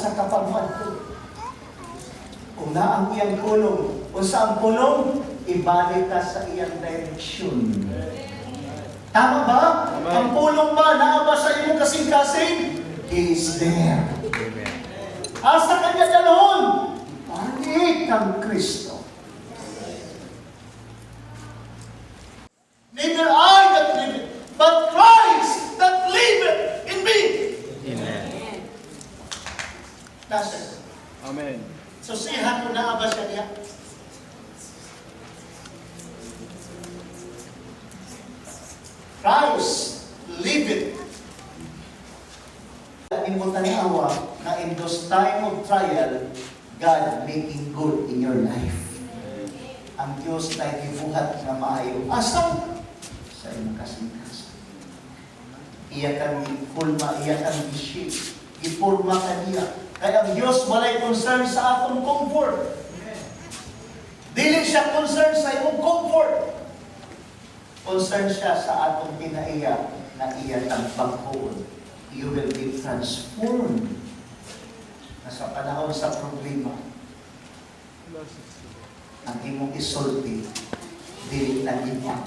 sa kapamad ko. Kung na ang iyang pulong, o sa ang pulong, ibalik ka sa iyang direksyon. Tama ba? Tama. Ang pulong ba, naaba sa iyong kasing-kasing? He is there. Hasta kanya dalhon, balik ang Kristo. Neither I that live it, but Christ that liveth in me. Amen. That's it. Amen. So siya kung naaba siya niya. Christ liveth. Imong tanawa na in those time of trial, God making good in your life. Ang Diyos na gibuhat na maayo. Asa? Sa imong kasing-kasing. Iya kang kulma, iya kang gisip. Ipurma ka niya. Kaya ang Diyos walay concern sa atong comfort. Dili siya concern sa imong comfort. Concern siya sa atong kinaiya na iya ang paghuon. You will be transformed. Sa panahon sa problema, ang imong isulti, dili na iba.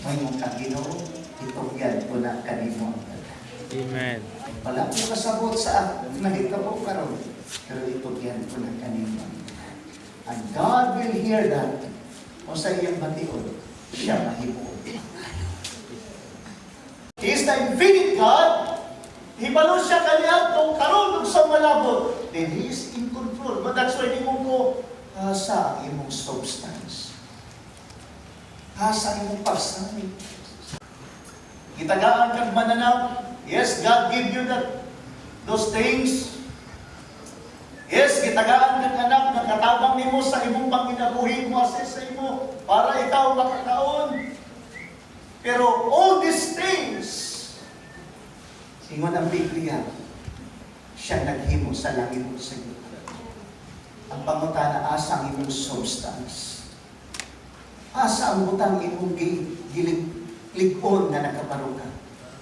May mong kaginoo, itugyan ko na kanimo ang tanan. Amen. Wala ko kasabot sa nahitabo karon, pero itugyan ko na kanimo ang tanan. And God will hear that. O sa iyang batiod, siya mahimuon. He is the infinite God. Hibalo siya kaniya kung karon ug sa malabot. Then He is in control. But that's why di mo ko sa imong substance. Sa imong pagsani. Gitagaan kag mananaw. Yes, God give you those things. Yes, gitagaan kag anak na katabang nimo sa imong panginabuhi mo assess sa imo para ikaw makakaon. Pero all these things, ingon ang Biblia, siya naghimo sa langit o sa iyo. Ang pangutana, asa ang imong substance? Asa ang butang imong gilig-on na nakaparuka?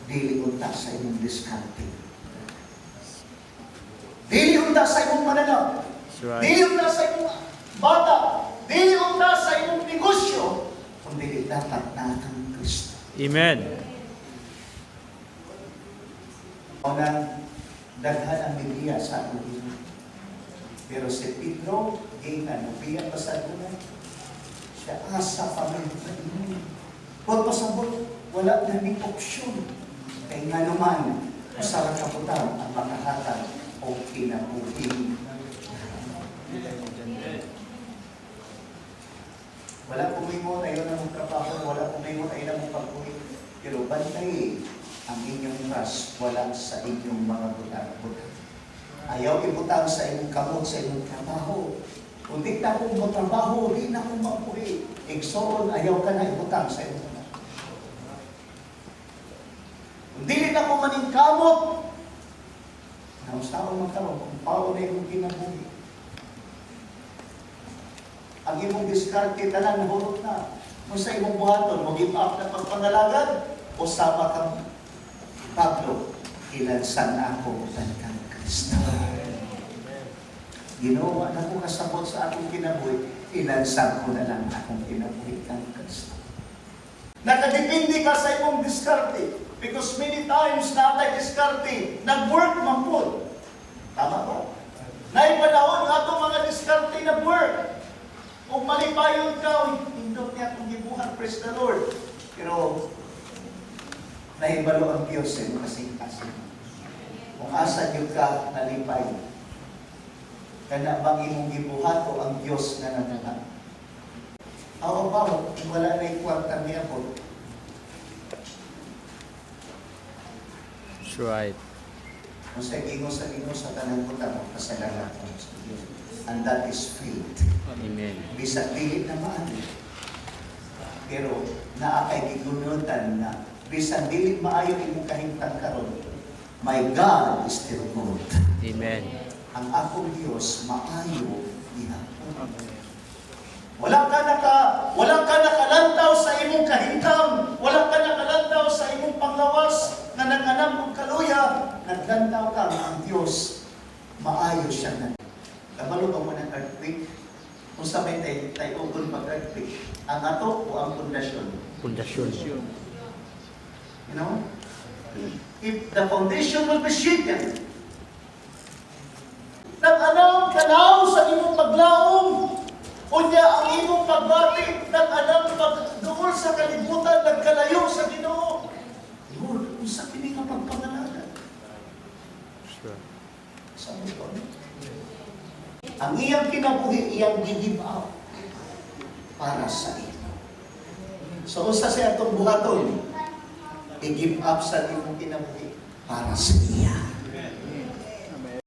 Dili unta sa imong diskarte. Dili unta sa imong mananaw. Right. Dili unta sa imong bata. Dili unta sa imong negosyo. Kundi dapat na ang Kristo. Amen. Unang daghan ang Biblia sa atong Ginoo. Pero si Pedro, gingan, nabiya pa sa adunan, siya asa pa rin sa inyo. Kung pasabot, wala na ning opsyon. Kaya nga naman, masarap kaputan ang makahatag o kinabuhi. Wala kumimo na yun ang trabaho, wala kumimo na yun ang pagbuhi. Pero bantay ang inyong trust, wala sa inyong mga budak-budak. Ayaw ibutang sa inyong kamot, sa inyong trabaho. Kung di na kong trabaho, di na kong mabuhi. Igsoon, ayaw ka na ibutang sa inyong trabaho. Kung di na kong maning kamot, naustaon magkaroon, kung pao na imong kinabuhi. Ang imong diskarte, tanan, nahurot na. Kung sa imong buhaton, mag-give up na pagpangalagad, o sama kang Pablo, ilansan ako kang Kristo. Ginawa na ko kasabot sa akong kinabuhi, ilansan ko na lang akong kinabuhi kang Kristo. Nakadepende ka sa imong diskarte, because many times na tayo diskarte, nag-work man po. Tama ba? Naipanahon nga itong mga diskarte nag-work. Kung malipayon ka, hindot niya kung gibuhan, praise the Lord. Pero, naibalo ang Diyos sa iyong kasing-kasing. Kung asa niyo ka nalipay, kana bang imong gibuhat o ang Diyos na nananap? Awa-awa, kung wala na ikwarta niya po. That's right. Kung sa ingo sa tanang butang, pasalamat ko sa Diyos. And that is faith. Amen. Bisa dili na maano. Pero naakay gigunutan na bisan dili maayo imong kahimtang karon. My God is still good. Amen. Ang akong Dios maayo gihapon. Wala ka nakalantaw sa imong kahimtang, wala ka nakalantaw sa imong panglawas na nanganam og kaluya, naglantaw ka ang Dios maayos siya na. Kabalo ba mo ng earthquake? Kung sabay tayo ugon pag-earthquake, ang ato o ang pundasyon? Pundasyon. You know? If the foundation will be shaken, nag-anam kalaw sa imong paglaom, unya ang imong pagbati, nag-anam pagduol sa kalibutan, nagkalayo sa Ginoo. Lord, kung sa kini nga pagpangalanan, Sure. sa mo ang iyang kinabuhi, iyang give out para sa iyo. So, usa sa atong buhaton, i-give up sa imong kinabuhi para sa iya.